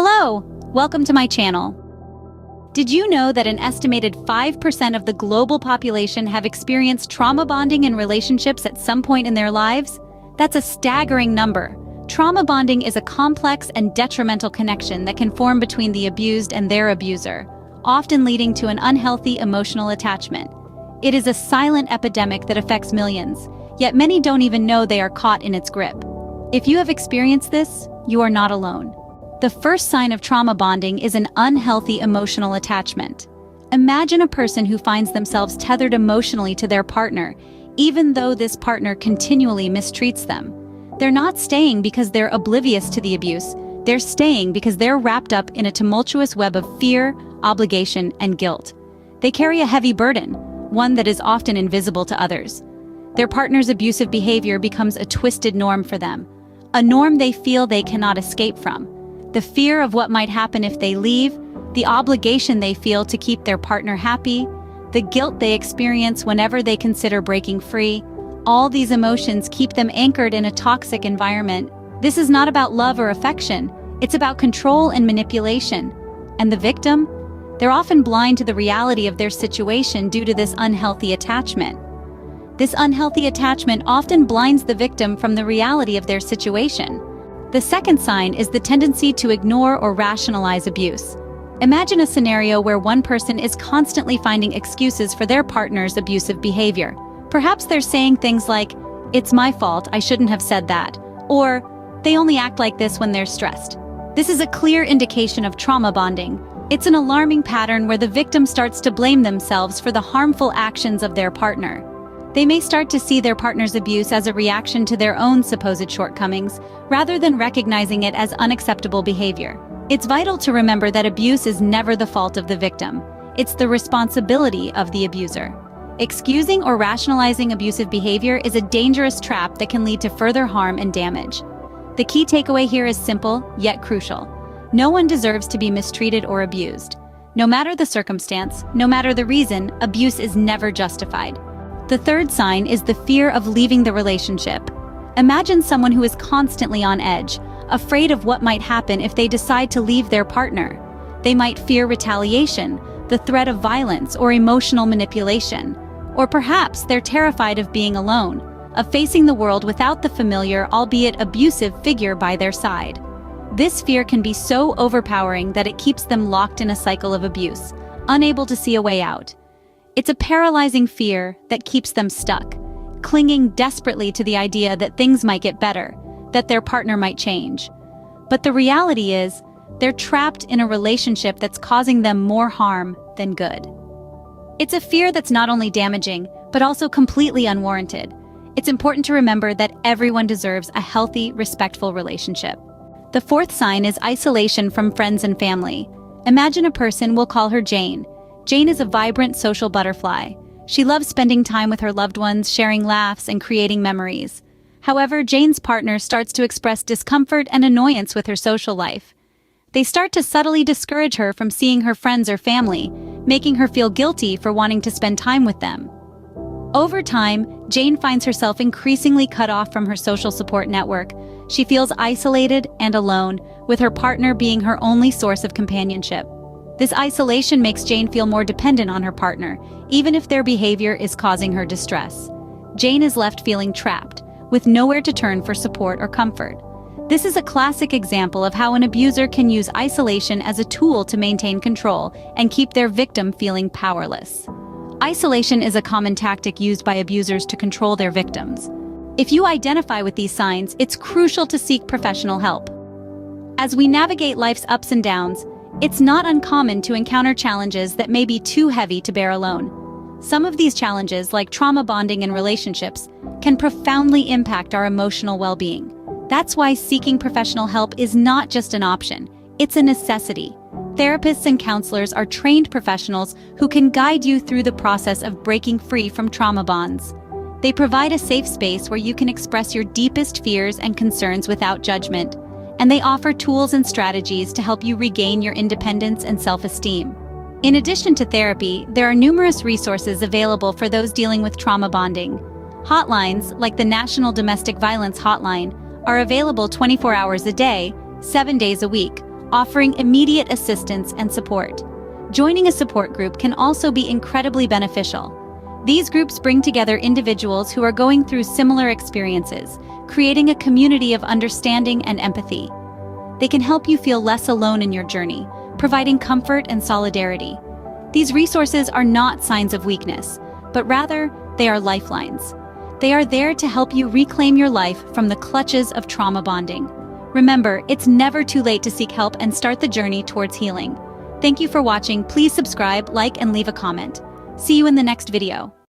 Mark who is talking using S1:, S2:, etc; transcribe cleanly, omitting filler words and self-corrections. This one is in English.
S1: Hello! Welcome to my channel. Did you know that an estimated 5% of the global population have experienced trauma bonding in relationships at some point in their lives? That's a staggering number. Trauma bonding is a complex and detrimental connection that can form between the abused and their abuser, often leading to an unhealthy emotional attachment. It is a silent epidemic that affects millions, yet many don't even know they are caught in its grip. If you have experienced this, you are not alone. The first sign of trauma bonding is an unhealthy emotional attachment. Imagine a person who finds themselves tethered emotionally to their partner, even though this partner continually mistreats them. They're not staying because they're oblivious to the abuse. They're staying because they're wrapped up in a tumultuous web of fear, obligation, and guilt. They carry a heavy burden, one that is often invisible to others. Their partner's abusive behavior becomes a twisted norm for them, a norm they feel they cannot escape from. The fear of what might happen if they leave, the obligation they feel to keep their partner happy, the guilt they experience whenever they consider breaking free, all these emotions keep them anchored in a toxic environment. This is not about love or affection, it's about control and manipulation. And the victim? They're often blind to the reality of their situation due to this unhealthy attachment. This unhealthy attachment often blinds the victim from the reality of their situation. The second sign is the tendency to ignore or rationalize abuse. Imagine a scenario where one person is constantly finding excuses for their partner's abusive behavior. Perhaps they're saying things like, "It's my fault, I shouldn't have said that," or "They only act like this when they're stressed." This is a clear indication of trauma bonding. It's an alarming pattern where the victim starts to blame themselves for the harmful actions of their partner. They may start to see their partner's abuse as a reaction to their own supposed shortcomings, rather than recognizing it as unacceptable behavior. It's vital to remember that abuse is never the fault of the victim. It's the responsibility of the abuser. Excusing or rationalizing abusive behavior is a dangerous trap that can lead to further harm and damage. The key takeaway here is simple, yet crucial. No one deserves to be mistreated or abused. No matter the circumstance, no matter the reason, abuse is never justified. The third sign is the fear of leaving the relationship. Imagine someone who is constantly on edge, afraid of what might happen if they decide to leave their partner. They might fear retaliation, the threat of violence, or emotional manipulation. Or perhaps they're terrified of being alone, of facing the world without the familiar, albeit abusive, figure by their side. This fear can be so overpowering that it keeps them locked in a cycle of abuse, unable to see a way out. It's a paralyzing fear that keeps them stuck, clinging desperately to the idea that things might get better, that their partner might change. But the reality is, they're trapped in a relationship that's causing them more harm than good. It's a fear that's not only damaging, but also completely unwarranted. It's important to remember that everyone deserves a healthy, respectful relationship. The fourth sign is isolation from friends and family. Imagine a person, we'll call her Jane. Jane is a vibrant social butterfly. She loves spending time with her loved ones, sharing laughs, and creating memories. However, Jane's partner starts to express discomfort and annoyance with her social life. They start to subtly discourage her from seeing her friends or family, making her feel guilty for wanting to spend time with them. Over time, Jane finds herself increasingly cut off from her social support network. She feels isolated and alone, with her partner being her only source of companionship. This isolation makes Jane feel more dependent on her partner, even if their behavior is causing her distress. Jane is left feeling trapped, with nowhere to turn for support or comfort. This is a classic example of how an abuser can use isolation as a tool to maintain control and keep their victim feeling powerless. Isolation is a common tactic used by abusers to control their victims. If you identify with these signs, it's crucial to seek professional help. As we navigate life's ups and downs, it's not uncommon to encounter challenges that may be too heavy to bear alone. Some of these challenges, like trauma bonding in relationships, can profoundly impact our emotional well-being. That's why seeking professional help is not just an option, it's a necessity. Therapists and counselors are trained professionals who can guide you through the process of breaking free from trauma bonds. They provide a safe space where you can express your deepest fears and concerns without judgment, and they offer tools and strategies to help you regain your independence and self-esteem. In addition to therapy, there are numerous resources available for those dealing with trauma bonding. Hotlines, like the National Domestic Violence Hotline, are available 24 hours a day, 7 days a week, offering immediate assistance and support. Joining a support group can also be incredibly beneficial. These groups bring together individuals who are going through similar experiences, creating a community of understanding and empathy. They can help you feel less alone in your journey, providing comfort and solidarity. These resources are not signs of weakness, but rather, they are lifelines. They are there to help you reclaim your life from the clutches of trauma bonding. Remember, it's never too late to seek help and start the journey towards healing. Thank you for watching. Please subscribe, like, and leave a comment. See you in the next video.